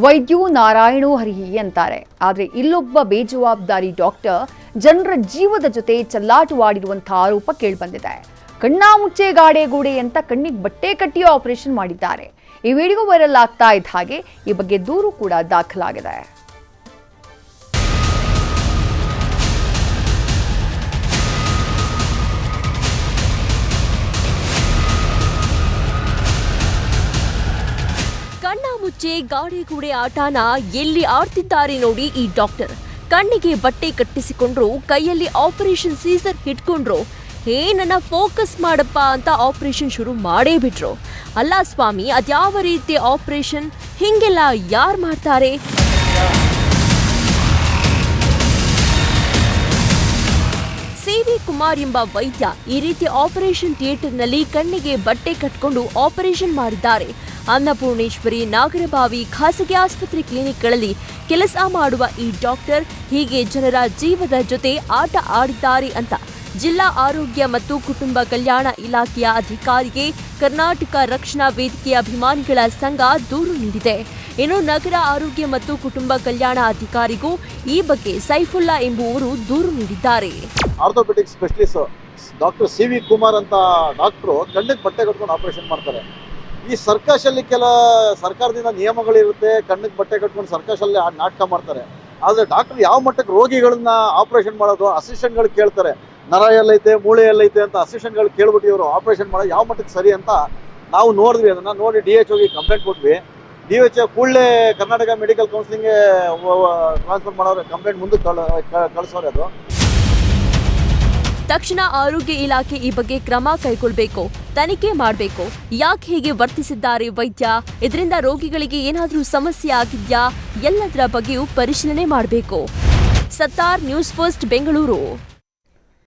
ವೈದ್ಯು ನಾರಾಯಣೋ ಹರಿಹಿ ಅಂತಾರೆ. ಆದರೆ ಇಲ್ಲೊಬ್ಬ ಬೇಜವಾಬ್ದಾರಿ ಡಾಕ್ಟರ್ ಜನರ ಜೀವದ ಜೊತೆ ಚೆಲ್ಲಾಟವಾಡಿರುವಂತಹ ಆರೋಪ ಕೇಳಿಬಂದಿದೆ. ಕಣ್ಣಾಮುಚ್ಚೆ ಗಾಡೆ ಅಂತ ಕಣ್ಣಿಗೆ ಬಟ್ಟೆ ಕಟ್ಟಿ ಆಪರೇಷನ್ ಮಾಡಿದ್ದಾರೆ. ಈ ವಿಡಿಯೋ ವೈರಲ್ ಆಗ್ತಾ ಇದ್ದ ಹಾಗೆ ಈ ಬಗ್ಗೆ ದೂರು ಕೂಡ ದಾಖಲಾಗಿದೆ. ಕಣ್ಣಾಮುಚ್ಚೆ ಗಾಡೆಗೂಡೆ ಆಟನ ಎಲ್ಲಿ ಆಡ್ತಿದ್ದಾರೆ ನೋಡಿ ಈ ಡಾಕ್ಟರ್. ಕಣ್ಣಿಗೆ ಬಟ್ಟೆ ಕಟ್ಟಿಸಿಕೊಂಡ್ರು, ಕೈಯಲ್ಲಿ ಆಪರೇಷನ್ ಸೀಸರ್ ಹಿಡ್ಕೊಂಡ್ರು. ನನ್ನ ಫೋಕಸ್ ಮಾಡಪ್ಪ ಅಂತ ಆಪರೇಷನ್ ಶುರು ಮಾಡೇ ಬಿಟ್ರು. ಅಲ್ಲ ಸ್ವಾಮಿ, ಅದ್ಯಾವ ರೀತಿ ಆಪರೇಷನ್? ಹಿಂಗೆಲ್ಲ ಯಾರು ಮಾಡ್ತಾರೆ? ಸಿ.ವಿ. ಕುಮಾರ್ ಎಂಬ ವೈದ್ಯ ಈ ರೀತಿ ಆಪರೇಷನ್ ಥಿಯೇಟರ್ನಲ್ಲಿ ಕಣ್ಣಿಗೆ ಬಟ್ಟೆ ಕಟ್ಟಿಕೊಂಡು ಆಪರೇಷನ್ ಮಾಡಿದ್ದಾರೆ. ಅನ್ನಪೂರ್ಣೇಶ್ವರಿ, ನಾಗರಬಾವಿ ಖಾಸಗಿ ಆಸ್ಪತ್ರೆ ಕ್ಲಿನಿಕ್ಗಳಲ್ಲಿ ಕೆಲಸ ಮಾಡುವ ಈ ಡಾಕ್ಟರ್ ಹೀಗೆ ಜನರ ಜೀವದ ಜೊತೆ ಆಟ ಆಡಿದ್ದಾರೆ ಅಂತ ಜಿಲ್ಲಾ ಆರೋಗ್ಯ ಮತ್ತು ಕುಟುಂಬ ಕಲ್ಯಾಣ ಇಲಾಖೆಯ ಅಧಿಕಾರಿಗೆ ಕರ್ನಾಟಕ ರಕ್ಷಣಾ ವೇದಿಕೆ ಅಭಿಮಾನಿಗಳ ಸಂಘ ದೂರು ನೀಡಿದೆ. ಇನ್ನು ನಗರ ಆರೋಗ್ಯ ಮತ್ತು ಕುಟುಂಬ ಕಲ್ಯಾಣ ಅಧಿಕಾರಿಗೂ ಈ ಬಗ್ಗೆ ಸೈಫುಲ್ಲಾ ಎಂಬುವರು ದೂರು ನೀಡಿದ್ದಾರೆ. Orthopaedic specialist doctor C V. Kumar ಅಂತ ಡಾಕ್ಟ್ರು ಕಣ್ಣಿಗೆ ಬಟ್ಟೆ ಕಟ್ಕೊಂಡು ಆಪರೇಷನ್ ಮಾಡ್ತಾರೆ. ಈ ಸರ್ಕಸಲ್ಲಿ ಕೆಲ ಸರ್ಕಾರದಿಂದ ನಿಯಮಗಳಿರುತ್ತೆ, ಕಣ್ಣಿಗೆ ಬಟ್ಟೆ ಕಟ್ಕೊಂಡು ಸರ್ಕಸಲ್ಲಿ ನಾಟಕ ಮಾಡ್ತಾರೆ. ಆದರೆ ಡಾಕ್ಟರ್ ಯಾವ ಮಟ್ಟಕ್ಕೆ ರೋಗಿಗಳನ್ನ ಆಪರೇಷನ್ ಮಾಡೋದು ಅಸಿಸ್ಟೆಂಟ್ಗಳು ಕೇಳ್ತಾರೆ. ನರ ಎಲ್ಲೈತೆ, ಮೂಳೆ ಎಲ್ಲೈತೆ ಅಂತ ಅಸಿಸ್ಟೆಂಟ್ಗಳು ಕೇಳ್ಬಿಟ್ಟು ಇವರು ಆಪರೇಷನ್ ಮಾಡೋದು ಯಾವ ಮಟ್ಟಕ್ಕೆ ಸರಿ ಅಂತ ನಾವು ನೋಡಿದ್ವಿ. ಅದನ್ನು ನೋಡಿ DHOಗೆ ಕಂಪ್ಲೇಂಟ್ ಕೊಟ್ವಿ. DHO ಕೂಡಲೇ ಕರ್ನಾಟಕ ಮೆಡಿಕಲ್ ಕೌನ್ಸಿಲಿಂಗ್ಗೆ ಟ್ರಾನ್ಸ್ಫರ್ ಮಾಡೋರು, ಕಂಪ್ಲೇಂಟ್ ಮುಂದೆ ಕಳಿಸೋರು. ಅದು ತಕ್ಷಣ ಆರೋಗ್ಯ ಇಲಾಖೆ ಈ ಬಗ್ಗೆ ಕ್ರಮ ಕೈಗೊಳ್ಳಬೇಕು, ತನಿಖೆ ಮಾಡಬೇಕು. ಯಾಕೆ ಹೀಗೆ ವರ್ತಿಸಿದ್ದಾರೆ ವೈದ್ಯ? ಇದರಿಂದ ರೋಗಿಗಳಿಗೆ ಏನಾದರೂ ಸಮಸ್ಯೆ ಆಗಿದ್ಯಾ? ಎಲ್ಲದರ ಬಗ್ಗೆಯೂ ಪರಿಶೀಲನೆ ಮಾಡಬೇಕು. ಸತ್ತಾರ್, ನ್ಯೂಸ್ ಫಸ್ಟ್, ಬೆಂಗಳೂರು.